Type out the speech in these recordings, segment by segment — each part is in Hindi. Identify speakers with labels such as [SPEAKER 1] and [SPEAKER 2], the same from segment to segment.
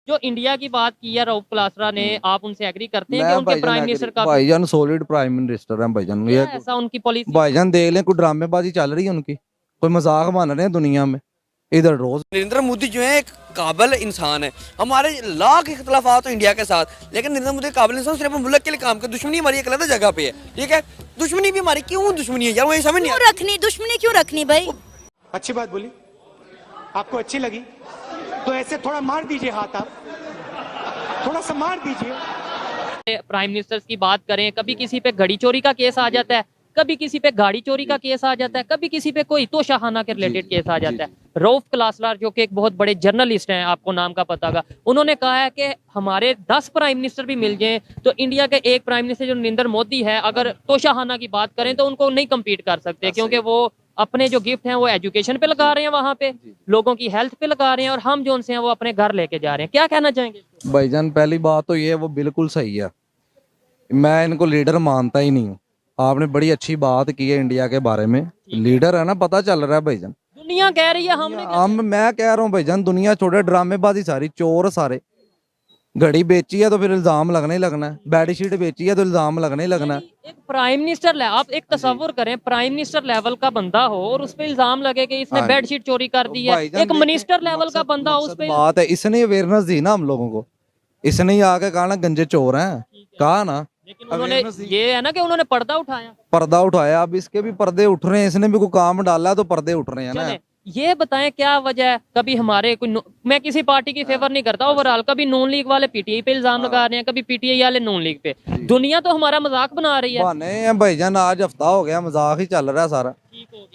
[SPEAKER 1] जो इंडिया की बात की है रऊफ क्लासरा ने, आप उनसे एग्री करते हैं कि
[SPEAKER 2] मैं
[SPEAKER 1] उनके प्राइम मिनिस्टर का
[SPEAKER 2] भाईजान सॉलिड प्राइम मिनिस्टर है भाईजान।
[SPEAKER 1] क्या
[SPEAKER 2] ये
[SPEAKER 1] ऐसा उनकी पॉलिसी?
[SPEAKER 2] भाईजान देख लें, कोई ड्रामेबाजी चल रही है उनकी, कोई मजाक बन रहे हैं दुनिया में इधर रोज।
[SPEAKER 3] नरेंद्र मोदी जो है एक काबिल इंसान है। हमारे लाख इख्तलाफात हो इंडिया के साथ, लेकिन नरेंद्र मोदी काबिल इंसान सिर्फ मुल्क के लिए काम कर। दुश्मनी हमारी एक अलग जगह पे है, ठीक है। दुश्मनी भी हमारी क्यों दुश्मनी है यार, वो ये समझ नहीं
[SPEAKER 4] क्यों रखनी दुश्मनी, क्यों रखनी भाई?
[SPEAKER 5] अच्छी बात बोली, आपको अच्छी लगी तो ऐसे थोड़ा मार दीजिए हाथ, आप थोड़ा सा मार दीजिए।
[SPEAKER 1] प्राइम मिनिस्टर्स की बात करें, कभी किसी पे घड़ी चोरी का केस आ जाता है, कभी किसी पे गाड़ी चोरी का केस आ जाता है, कभी किसी पे कोई तोशाखाना के रिलेटेड केस आ जाता है। रऊफ क्लासरार जो कि एक बहुत बड़े जर्नलिस्ट हैं, आपको नाम का पता होगा, उन्होंने कहा है कि हमारे 10 प्राइम मिनिस्टर भी मिल जाएं तो इंडिया के एक प्राइम मिनिस्टर जो नरेंद्र मोदी है, अगर तोशाखाना की बात करें तो उनको नहीं कम्पीट कर सकते, क्योंकि वो अपने जो गिफ्ट हैं वो एजुकेशन पे लगा रहे हैं, वहां पे लोगों की हेल्थ पे लगा रहे हैं, और हम जो उनसे हैं वो अपने घर लेके जा रहे हैं। क्या कहना चाहेंगे?
[SPEAKER 2] भाईजान पहली बात तो ये वो बिल्कुल सही है, मैं इनको लीडर मानता ही नहीं हूँ। आपने बड़ी अच्छी बात की है इंडिया के बारे में, लीडर है ना, पता चल रहा है भाईजान।
[SPEAKER 1] दुनिया कह रही है, हमने
[SPEAKER 2] मैं कह रहा हूँ भाईजान, दुनिया छोड़े, ड्रामेबाजी सारी, चोर सारे। घड़ी बेची है तो फिर इल्जाम लगना ही लगना है, बेडशीट बेची है तो इल्जाम लगना ही लगना है।
[SPEAKER 1] एक प्राइम मिनिस्टर आप एक तस्वुर करें, प्राइम मिनिस्टर लेवल का बंदा हो और उस पे इल्जाम लगे कि इसने बेडशीट चोरी कर दी है, एक मिनिस्टर लेवल का बंदा हो उस पे
[SPEAKER 2] बात है, इसने अवेयरनेस दी ना हम लोगों को, इसने ही आके कहा ना गंजे चोर हैं, कहा ना।
[SPEAKER 1] लेकिन उन्होंने ये है ना कि उन्होंने
[SPEAKER 2] पर्दा उठाया, अब इसके भी पर्दे उठ रहे हैं, इसने भी कोई काम डाला है तो पर्दे उठ रहे हैं ना।
[SPEAKER 1] ये बताएं क्या वजह है? कभी हमारे मैं किसी पार्टी की फेवर नहीं करता ओवरऑल, कभी नून लीग वाले पीटीआई पे इल्जाम लगा रहे हैं, कभी पीटीआई वाले नून लीग पे। दुनिया तो हमारा मजाक बना रही है।
[SPEAKER 2] बहाने हैं भाईजान, आज हफ्ता हो गया मजाक ही चल रहा है सारा,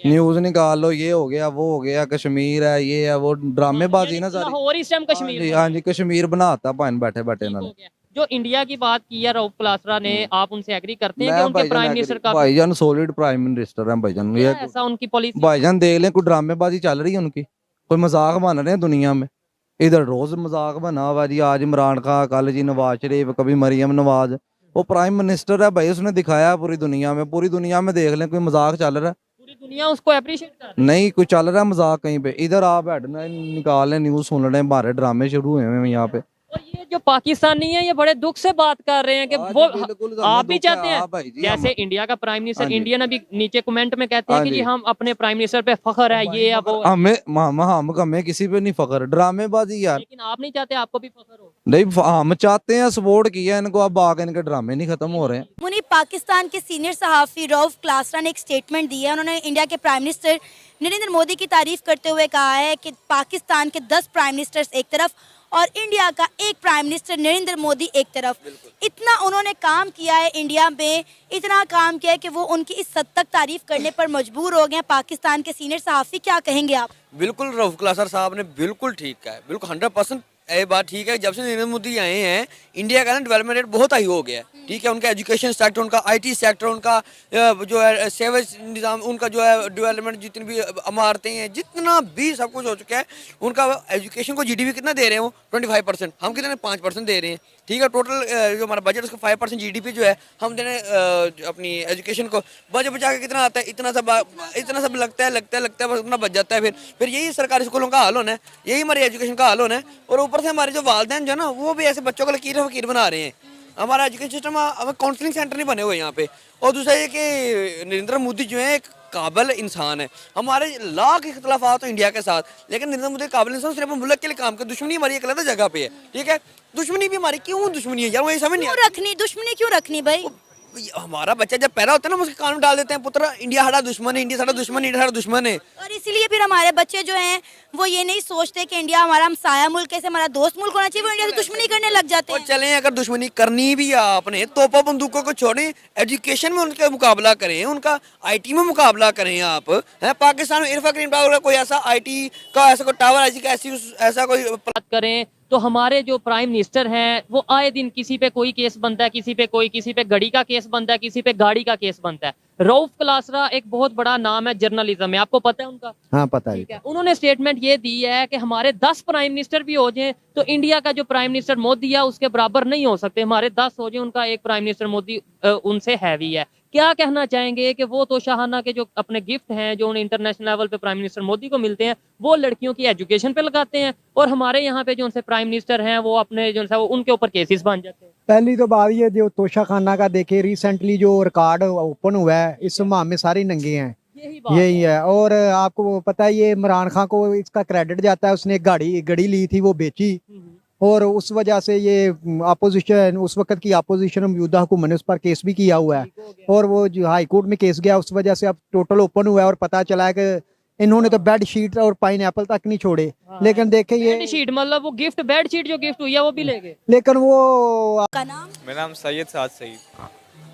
[SPEAKER 2] न्यूज निकाल लो, ये हो गया वो हो गया, कश्मीर है ये है वो, ड्रामेबाजी ना सारी।
[SPEAKER 1] और इस टाइम कश्मीर,
[SPEAKER 2] हाँ जी, कश्मीर बनाता भाई बैठे बैठे इन्होंने।
[SPEAKER 1] जो इंडिया की बात की है रऊफ क्लासरा ने, आप उनसे एग्री करते हैं कि उनके प्राइम मिनिस्टर का
[SPEAKER 2] भाईजान सॉलिड प्राइम मिनिस्टर है भाईजान। ये
[SPEAKER 1] ऐसा उनकी पॉलिसी?
[SPEAKER 2] भाईजान देख लें, कोई ड्रामेबाजी चल रही है उनकी, कोई मजाक बन रहे हैं दुनिया में इधर रोज मजाक बना हुआ जी। आज इमरान खान, कल जी नवाज शरीफ, कभी मरियम नवाज, वो प्राइम मिनिस्टर है भाई, उसने दिखाया पूरी दुनिया में। पूरी दुनिया में देख लें, कोई मजाक चल रहा है,
[SPEAKER 1] पूरी दुनिया उसको अप्रिशिएट कर रही है।
[SPEAKER 2] नहीं कोई चल रहा है मजाक कहीं पे। इधर आप निकाल लें, न्यूज सुन रहे हैं, हमारे ड्रामे शुरू हुए हैं यहाँ पे।
[SPEAKER 1] और ये जो पाकिस्तानी है, ये बड़े दुख से बात कर रहे हैं कि वो आप भी चाहते हैं जैसे इंडिया का प्राइम मिनिस्टर, इंडियन अभी नीचे कमेंट में कहते हैं कि जी हम अपने प्राइम मिनिस्टर पे फख्र है, ये अब
[SPEAKER 2] हमें किसी पे नहीं फख्र, ड्रामेबाजी यार।
[SPEAKER 1] लेकिन आप नहीं चाहते आपको भी फख्र हो?
[SPEAKER 2] नहीं, हम चाहते हैं, सपोर्ट किया इनको, अब आगे इनके ड्रामे नहीं खत्म हो रहे हैं।
[SPEAKER 4] मुनीब, पाकिस्तान के सीनियर सहाफ़ी रऊफ क्लासरा ने एक स्टेटमेंट दी है। उन्होंने इंडिया के प्राइम मिनिस्टर नरेंद्र मोदी की तारीफ करते हुए कहा है कि पाकिस्तान के 10 प्राइम मिनिस्टर्स एक तरफ और इंडिया का एक प्राइम मिनिस्टर नरेंद्र मोदी एक तरफ। इतना उन्होंने काम किया है इंडिया में, इतना काम किया है कि वो उनकी इस हद तक तारीफ करने पर मजबूर हो गए। पाकिस्तान के सीनियर सहाफ़ी, क्या कहेंगे आप?
[SPEAKER 3] बिल्कुल रऊफ क्लासर साहब ने बिल्कुल ठीक कहा है, बिल्कुल 100% ये बात ठीक है। जब से नरेंद्र मोदी आए हैं, इंडिया का ना डेवलपमेंट रेट बहुत हाई हो गया है, ठीक है। उनका एजुकेशन सेक्टर, उनका आईटी सेक्टर, उनका जो है सेवेज निज़ाम, उनका जो है डेवलपमेंट, जितनी भी इमारतें हैं, जितना भी सब कुछ हो चुका है। उनका एजुकेशन को जीडीपी कितना दे रहे हैं वो? 25%, हम कितने 5% दे रहे हैं, ठीक है। टोटल जो हमारा बजट उसका 5% जीडीपी जो है हम देने अपनी एजुकेशन को। बजट बचा के कितना आता है? इतना सब लगता है बस उतना बच जाता है। फिर यही सरकारी स्कूलों का हाल होना है, यही हमारी एजुकेशन का हाल होना है। और ऊपर से हमारे जो वालिदैन जो ना, वो भी ऐसे बच्चों को लकीर फकीर बना रहे हैं। हमारा एजुकेशन सिस्टम, हमें काउंसलिंग सेंटर नहीं बने हुए यहाँ पे। और दूसरा ये कि नरेंद्र मोदी जो है एक काबिल इंसान है। हमारे लाख इख्तलाफात हो इंडिया के साथ, लेकिन नरेंद्र मोदी काबिल इंसान सिर्फ मुल्क के लिए काम कर। दुश्मनी हमारी एक अलग जगह पे है, ठीक है। दुश्मनी भी हमारी क्यों दुश्मनी है यार, वो ये समझ नहीं
[SPEAKER 4] रखनी दुश्मनी, क्यों रखनी भाई?
[SPEAKER 3] हमारा बच्चा जब पैदा होता है ना, उसके कान में डाल देते हैं, पुत्र इंडिया हमारा दुश्मन है, इंडिया सारा दुश्मन, इंडिया सारा दुश्मन है।
[SPEAKER 4] और इसीलिए फिर हमारे बच्चे जो हैं वो ये नहीं सोचते कि इंडिया हमारा हमसाया मुल्क है, हमारा दोस्त मुल्क होना चाहिए, वो इंडिया से दुश्मनी करने लग जाते हैं।
[SPEAKER 3] और चलें, अगर दुश्मनी करनी भी है आपने, तोपा बंदूकों को छोड़ें, एजुकेशन में उनका मुकाबला करें, उनका आईटी में मुकाबला करें। आप हैं पाकिस्तान में इरफा ग्रीन टावर का कोई ऐसा आईटी का ऐसा कोई टावर ऐसा कोई
[SPEAKER 1] बात करें तो हमारे जो प्राइम मिनिस्टर हैं वो आए दिन किसी पे कोई केस बनता है, किसी पे घड़ी का केस बनता है, किसी पे गाड़ी का केस बनता है। रऊफ क्लासरा एक बहुत बड़ा नाम है जर्नलिज्म में, आपको पता है उनका?
[SPEAKER 2] हाँ पता है।
[SPEAKER 1] उन्होंने स्टेटमेंट ये दी है कि हमारे 10 प्राइम मिनिस्टर भी हो जाएं तो इंडिया का जो प्राइम मिनिस्टर मोदी है उसके बराबर नहीं हो सकते। हमारे 10 हो जाए, उनका एक प्राइम मिनिस्टर मोदी उनसे हैवी है। क्या कहना चाहेंगे कि वो तोशाखाना के जो अपने गिफ्ट हैं जो उन्हें इंटरनेशनल लेवल पे प्राइम मिनिस्टर मोदी को मिलते हैं वो लड़कियों की एजुकेशन पे लगाते हैं, और हमारे यहाँ पे जो उनसे प्राइम मिनिस्टर हैं वो अपने जो है वो उनके ऊपर केसेस बन जाते हैं।
[SPEAKER 6] पहली तो बात ये जो तोशाखाना का देखे रिसेंटली जो रिकॉर्ड ओपन हुआ है इस माह में सारे नंगे हैं,
[SPEAKER 1] यही बात
[SPEAKER 6] यही है। और आपको पता है ये इमरान खान को इसका क्रेडिट जाता है, उसने एक घड़ी ली थी वो बेची, और उस वजह से ये अपोजिशन उस वक्त की अपोजिशन मौजूदा हुकूमत ने उस पर केस भी किया हुआ है, और वो जो हाई कोर्ट में केस गया उस वजह से अब टोटल ओपन हुआ है, और पता चला है कि इन्होंने तो बेड शीट और पाइन एप्पल तक नहीं छोड़े। लेकिन देखें ये
[SPEAKER 1] बेड शीट मतलब वो गिफ्ट बेड शीट जो गिफ्ट हुई है वो भी ले गए।
[SPEAKER 6] लेकिन वो
[SPEAKER 4] का नाम?
[SPEAKER 7] मेरा नाम सैयद साद सईद।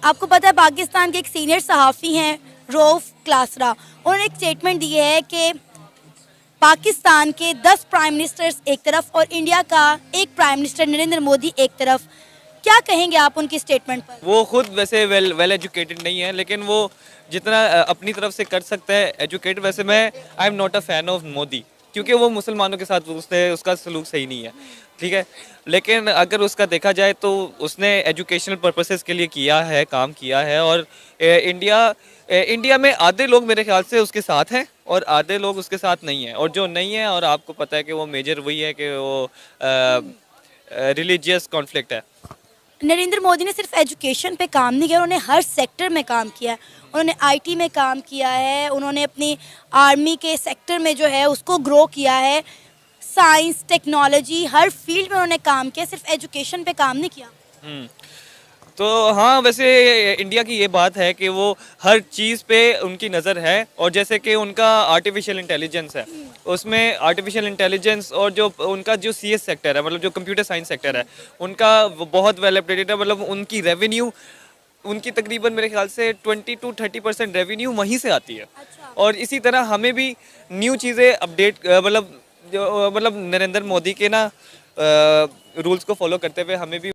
[SPEAKER 4] आपको पता है पाकिस्तान के एक सीनियर सहाफ़ी हैं रऊफ क्लासरा, उन्होंने एक स्टेटमेंट दी है कि पाकिस्तान के 10 प्राइम मिनिस्टर्स एक तरफ और इंडिया का एक प्राइम मिनिस्टर नरेंद्र मोदी एक तरफ। क्या कहेंगे आप उनकी स्टेटमेंट पर?
[SPEAKER 7] वो खुद वैसे वेल एजुकेटेड नहीं है, लेकिन वो जितना अपनी तरफ से कर सकता है एजुकेटेड। वैसे मैं I am not a fan of Modi, क्योंकि वो मुसलमानों के साथ उसका सलूक सही नहीं है, ठीक है। लेकिन अगर उसका देखा जाए तो उसने एजुकेशनल पर्पसेस के लिए किया है, काम किया है, और इंडिया में आधे लोग मेरे ख्याल से उसके साथ हैं और आधे लोग उसके साथ नहीं हैं, और जो नहीं है, और आपको पता है कि वो मेजर वही है कि वो रिलीजियस कॉन्फ्लिक्ट है।
[SPEAKER 4] नरेंद्र मोदी ने सिर्फ एजुकेशन पे काम नहीं किया, उन्होंने हर सेक्टर में काम किया है। उन्होंने आईटी में काम किया है, उन्होंने अपनी आर्मी के सेक्टर में जो है उसको ग्रो किया है, साइंस टेक्नोलॉजी हर फील्ड में उन्होंने काम किया, सिर्फ एजुकेशन पे काम नहीं किया।
[SPEAKER 7] तो हाँ, वैसे इंडिया की ये बात है कि वो हर चीज़ पे उनकी नज़र है, और जैसे कि उनका आर्टिफिशियल इंटेलिजेंस है, उसमें आर्टिफिशियल इंटेलिजेंस और जो उनका जो सीएस सेक्टर है, मतलब जो कंप्यूटर साइंस सेक्टर है, उनका वो बहुत वेल अपडेटेड है। मतलब उनकी रेवेन्यू उनकी तकरीबन मेरे ख्याल से 20 to 30% रेवेन्यू वहीं से आती है। और इसी तरह हमें भी न्यू चीज़ें अपडेट मतलब नरेंद्र मोदी के ना रूल्स को फॉलो करते हुए हमें भी